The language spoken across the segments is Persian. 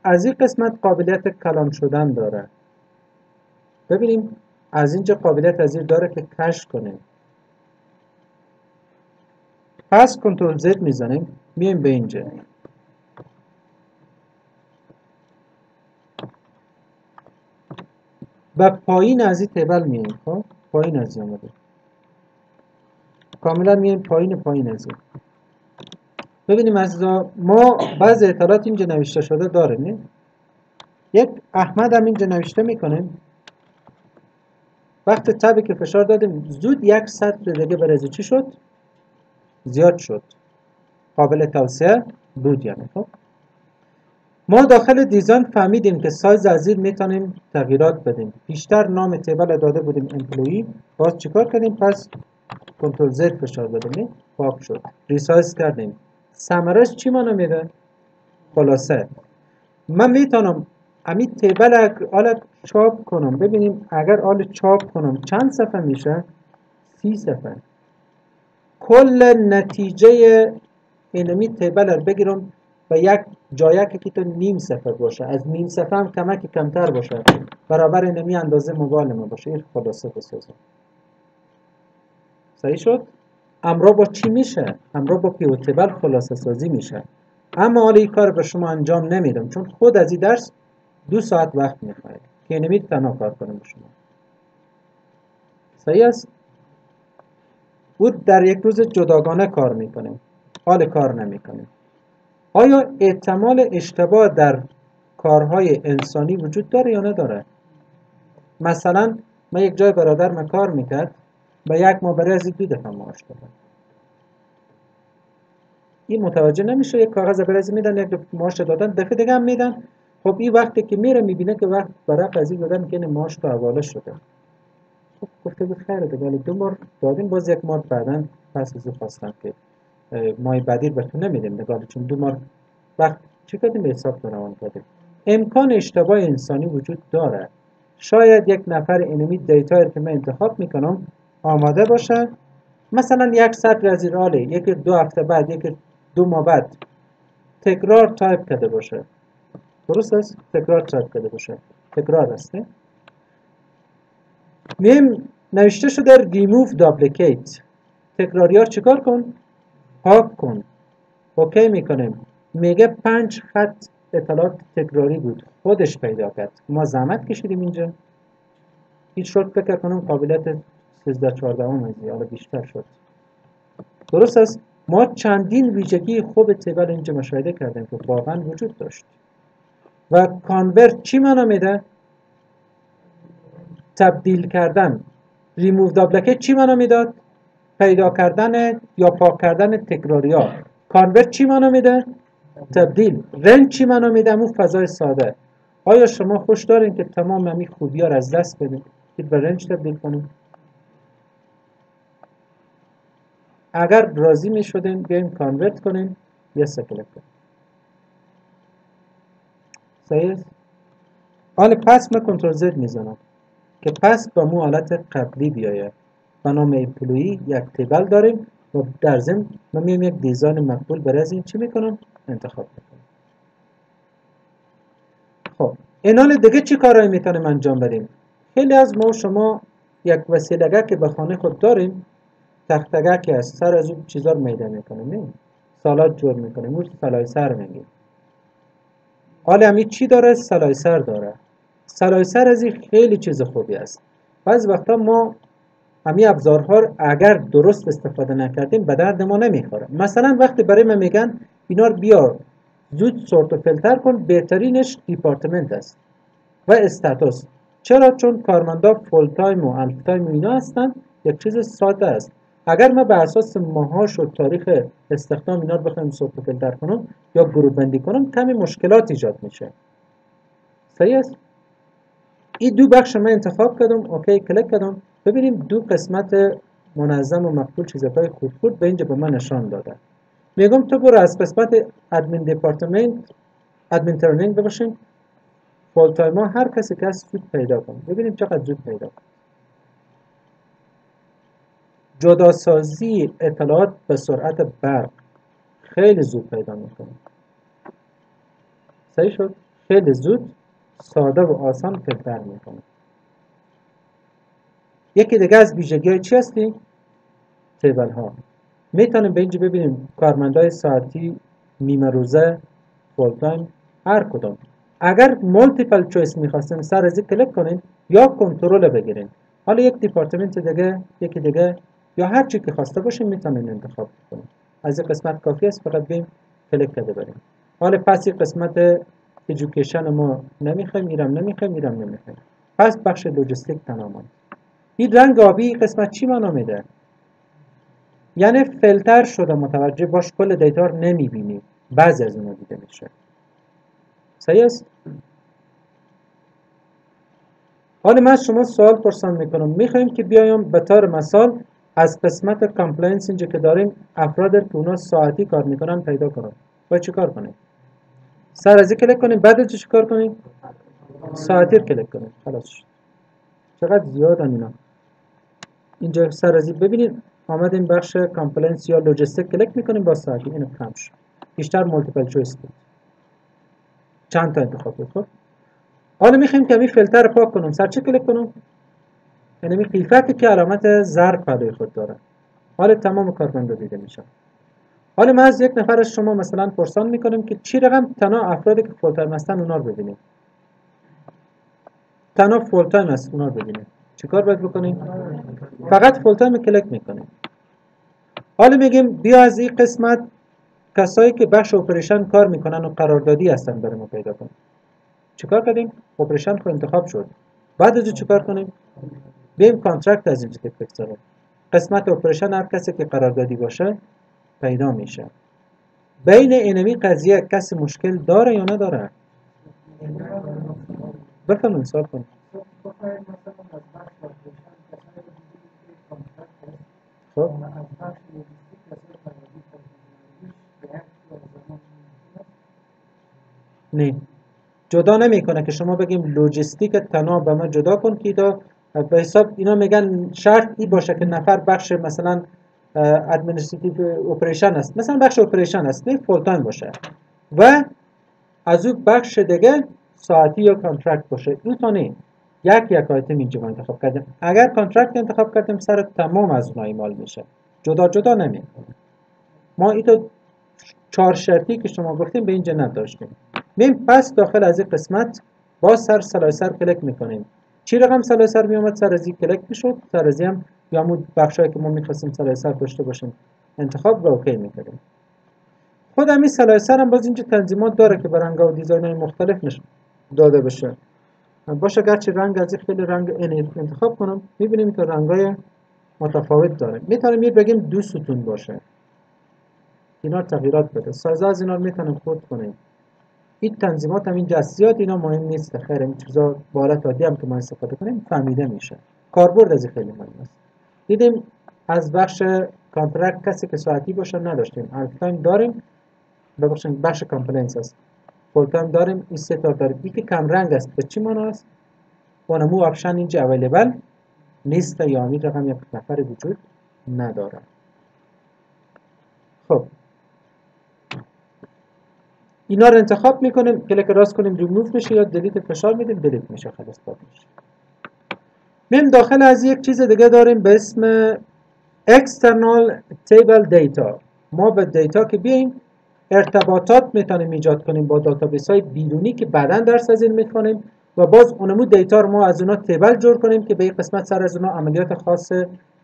از این قسمت قابلیت کلان شدن داره. ببینیم از اینجا قابلیت از این داره که کشف کنیم. پس کنترل زد میزنیم، میایم به اینجا. و پایین از این تیبل میایم. خب پایین از این آمده، کاملا میایم پایین از این. ببینیم از ما بعض اطلاعات اینجا نوشته شده داریم. یک احمد هم اینجا نوشته میکنیم. وقتی تبی که فشار دادیم زود یک سطر دیگه برای چی شد؟ زیاد شد. قابل توسعه بود یعنی. خب ما داخل دیزاین فهمیدیم که سایز از این میتونیم تغییرات بدیم. بیشتر نام تیبل داده بودیم امپلویی. باز چیکار کردیم؟ پس کنترل زد فشار دادیم، پاک شد. ریسایز کردیم. ثمرش چی منو میده؟ خلاصه من میتونم امی تیبل آل چاپ کنم. ببینیم اگر آل چاپ کنم چند صفحه میشه؟ 30 صفحه. کل نتیجه اینمی تیبل رو بگیرم و یک جایه که تو نیم صفحه باشه، از نیم صفحه هم کمک کمتر باشه، برابر اینمی اندازه موبایل ما باشه، این خلاصه بسازم. صحیح شد؟ امرا با چی میشه؟ امرا با پیو تیبل خلاصه سازی میشه. اما حالا این کار به شما انجام نمیدم چون خود از این درس 2 ساعت وقت میخواید که نمید تنها کار کنم به شما. صحیح است؟ او در یک روز جداگانه کار میکنیم، حال کار نمیکنیم. آیا احتمال اشتباه در کارهای انسانی وجود داره یا نداره؟ مثلا من یک جای برادر من کار میکرد و یک ماه برای از 2 دفعه معاش دادم. این متوجه نمیشه، یک کاغذ برای میدن، یک معاش دادن، دفعه دیگه هم میدن. خب این وقتی که میره میبینه که وقت برای قضیه دادن که این معاش تو حواله شده. خب گفته بود خیره دیگه، ولی 2 بار دادیم، باز 1 ماه بعداً پس از خواستم که ماه بعدی بهتون نمیدیم نگاه، چون 2 ماه وقت چی کردیم به حساب روان کردیم. امکان اشتباه انسانی وجود داره. شاید یک نفر اینمی دیتایی که من انتخاب میکنم آماده باشه، مثلا یک سطر از ایراله، یکی 2 هفته بعد، یکی 2 ماه بعد تکرار تایپ کرده باشه. درست است؟ تکرار تایپ کرده باشه. تکرار است. میم نوشته شده remove duplicate. تکراریات چیکار کن؟ پاک کن. اوکی میکنیم. میگه 5 خط اطلاعات تکراری بود، خودش پیدا کرد. ما زحمت کشیدیم اینجا. هیچ شد فکر کنم قابلیت 13-14 هزی حالا بیشتر شد. درست است؟ ما چندین ویژگی خوب تیبل اینجا مشاهده کردیم که واقعا وجود داشت. و کانورت چی معنا میده؟ تبدیل کردن. ریموو دابلکیت چی معنا میداد؟ پیدا کردن یا پاک کردن تکراریات. کانورت چی معنا میده؟ تبدیل. رنج چی معنا میده؟ اون فضای ساده. آیا شما خوش دارین که تمام همین خوبی ها را از دست بدین که به رنج تبدیل کنیم؟ اگر راضی می شدین بیایم کانورت کنیم، یه کلیک کنیم. صحیح است؟ حالا پس من کنترل زد میزنم که پس با مو حالت قبلی بیاید. به نام امپلویی یک تیبل داریم و در ضمن من میام یک دیزاین مقبول برای از این چی میکنم؟ انتخاب میکنم. خب این حال دیگه چی کارهایی میتونیم انجام بدیم؟ خیلی از ما شما یک وسیله‌گه که به خانه خود داریم، تختگه که از سر از اون چیزا رو میده میکنیم، سالاد جور میکنیم، اون سلایسر میگیم. حالا همی چی داره؟ سلایسر داره. سلایسر از این خیلی چیز خوبی است. بعضی وقتا ما همین ابزارها اگر درست استفاده نکردیم به درد ما نمیخوره. مثلا وقتی برای من میگن اینا رو بیا زود سورت و فیلتر کن، بهترینش دیپارتمنت است و استاتوس. چرا؟ چون کارمندا فول تایم و هاف تایم و اینا هستن. یک چیز ساده است. اگر ما به اساس ماهاش و تاریخ استخدام اینا رو بخوایم سورت و فیلتر کنم یا گروه بندی کنم، کمی مشکلات ایجاد میشه. صحیح است؟ این 2 بخش من انتخاب کردم، اوکی کلیک کردم. ببینیم 2 قسمت منظم و مقبول چیزهای خوب به اینجا به من نشان داده. میگم تو برو از قسمت ادمین دیپارتمنت، ادمین ترنینگ بباشیم، فول تایم ها هر کسی که هست زود پیدا کن. ببینیم چقدر زود پیدا کن. جداسازی اطلاعات به سرعت برق خیلی زود پیدا میکنه. صحیح شد؟ خیلی زود ساده و آسان فیلتر میکنه. یکی دیگه از ویژگی‌های چی هستی؟ تیبل ها. میتونیم به اینجا ببینیم کارمندای ساعتی، نیمه روزه، فول تایم، هر کدام. اگر مولتیپل چویس میخواستیم سر از کلیک کنیم یا کنترل بگیریم. حالا یک دیپارتمنت دیگه، یکی دیگه یا هر چی که خواسته باشیم میتونیم انتخاب کنیم. از این قسمت کافی است فقط بیم کلیک کرده بریم. حالا پس این قسمت ایژوکیشن ما نمیخوایم، میرم. پس بخش لوجستیک تماما. این رنگ آبی قسمت چی معنا میده؟ یعنی فیلتر شده، متوجه باش کل دیتا رو نمیبینی، بعضی از اونها دیده میشه. صحیح است؟ حالا من شما سوال پرسان میکنم، میخوایم که بیایم به طور مثال از قسمت کامپلاینس اینجا که داریم افراد که اونا ساعتی کار میکنن پیدا کنیم. باید چی کار کنیم؟ سر از کلیک کنیم، بعد چی کار کنیم؟ ساعتی رو کلیک کنیم. خلاص شد. چقدر زیادن اینا. اینجا سر از ببینید آمدیم بخش کامپلاینس یا لوجستیک کلیک میکنیم با ساعتی، اینو کم شد. بیشتر مولتیپل چویس بود. چند تا انتخاب بود. خب حالا میخوایم که این فیلتر رو پاک کنم، سر چه کلیک کنم؟ یعنی این قیفتی که علامت ضرب پهلوی خود داره. حالا تمام کارمندا دیده میشه. حالا ما از یک نفر از شما مثلا پرسان میکنیم که چی رقم تنها افرادی که فول تایم هستن اونا رو ببینیم. تنها فول تایم هست اونا رو ببینیم. چیکار باید بکنیم؟ فقط فول تایم کلیک میکنیم. حالا میگیم بیا از این قسمت کسایی که بخش اپریشن کار میکنن و قراردادی هستن برای ما پیدا کنیم. چیکار کردیم؟ اپریشن رو انتخاب شد. بعد از چیکار کنیم؟ بیم کانترکت از اینجا که بگذاریم. قسمت اپریشن هر کسی که قراردادی باشه پیدا میشه. بین اینمی قضیه کسی مشکل داره یا نداره؟ بفهمون سوال کنیم. خب نه، جدا نمیکنه که شما بگیم لوجستیک تنها به ما جدا کن که به حساب اینا میگن شرط ای باشه که نفر بخش مثلا ادمنستراتیو اپریشن است، مثلا بخش اپریشن است، نه فول تایم باشه و از اون بخش دیگه ساعتی یا کانترکت باشه. این تا نه یک آیتم اینجا ما انتخاب کردیم. اگر کانترکت انتخاب کردیم سر تمام از اونها ایمال میشه، جدا نمیکنه. ما اینو 4 شرطی که شما گفتیم به اینجا نداشتیم. میم پس داخل از این قسمت با سلایسر کلیک میکنیم. چی رقم سلایسر میومد سر از این کلیک میشد، سر از هم یا همون بخشایی که ما میخواستیم سلایسر داشته باشیم انتخاب و اوکی میکنیم. خود همین سلایسر هم باز اینجا تنظیمات داره که به رنگ‌ها و دیزاین‌های مختلف نشون داده بشه. باشه گرچه رنگ از این خیلی رنگ انتخاب کنم، میبینیم که رنگ‌های متفاوت داره. میتونیم بگیم 2 ستون باشه. اینا تغییرات بده. سازه از اینا رو میتونیم خود کنیم. این تنظیمات هم اینجا زیاد اینا مهم نیست. خیر این چیزا بالات عادی هم که ما استفاده کنیم فهمیده میشه. کاربرد از خیلی مهم است. دیدیم از بخش کانترکت کسی که ساعتی باشه نداشتیم. هاف تایم داریم. ببخشید بخش کامپلینس است. فول تایم داریم. این سه تا داریم. یکی کم رنگ است. به چی معنی است؟ اونمو آپشن اینجا اویلیبل نیست یا همین رقم یک نفر وجود نداره. خب اینا رو انتخاب میکنیم، کلیک راست کنیم ریموو میشه یا دلیت فشار میدیم دلیت میشه، خلاص پاک میشه. میم داخل از یک چیز دیگه داریم به اسم external table data. ما به دیتا که بیایم ارتباطات میتونیم ایجاد کنیم با دیتابیس های بیرونی که بعداً درس از این میخوانیم و باز اونمو دیتا رو ما از اونا تیبل جور کنیم که به این قسمت سر از اونا عملیات خاص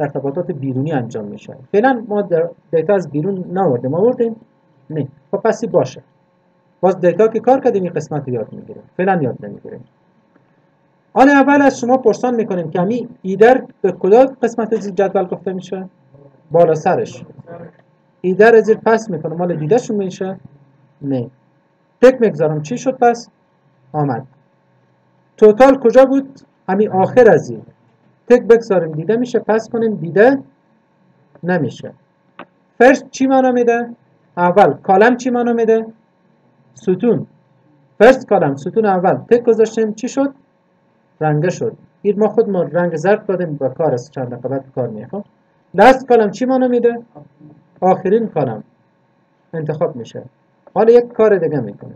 ارتباطات بیرونی انجام میشه. فعلا ما دیتا از بیرون نآوردیم، آوردیم؟ نه. خب پسی باشه. باز دیتا که کار کردیم این قسمت رو یاد میگیریم. فعلا یاد نمیگیریم. آن اول از شما پرسان میکنیم که همین ایدر به کدام قسمت از جدول گفته میشه؟ بالا سرش. ایدر از پس میکنم مال دیده شون میشه؟ نه. تک میگذارم چی شد پس؟ آمد. توتال کجا بود؟ همین آخر از این. تک بگذاریم دیده میشه، پس کنیم دیده نمیشه. فرست چی معنا میده؟ اول. کالم چی معنا میده؟ ستون. فرست کالم ستون اول. تک گذاشتیم چی شد؟ رنگه شد. این ما خود ما رنگ زرد دادیم با کار است، چند دقیقه بعد کار میخوام. لاست کالم چی معنا میده؟ آخرین کالم انتخاب میشه. حالا یک کار دیگه میکنه.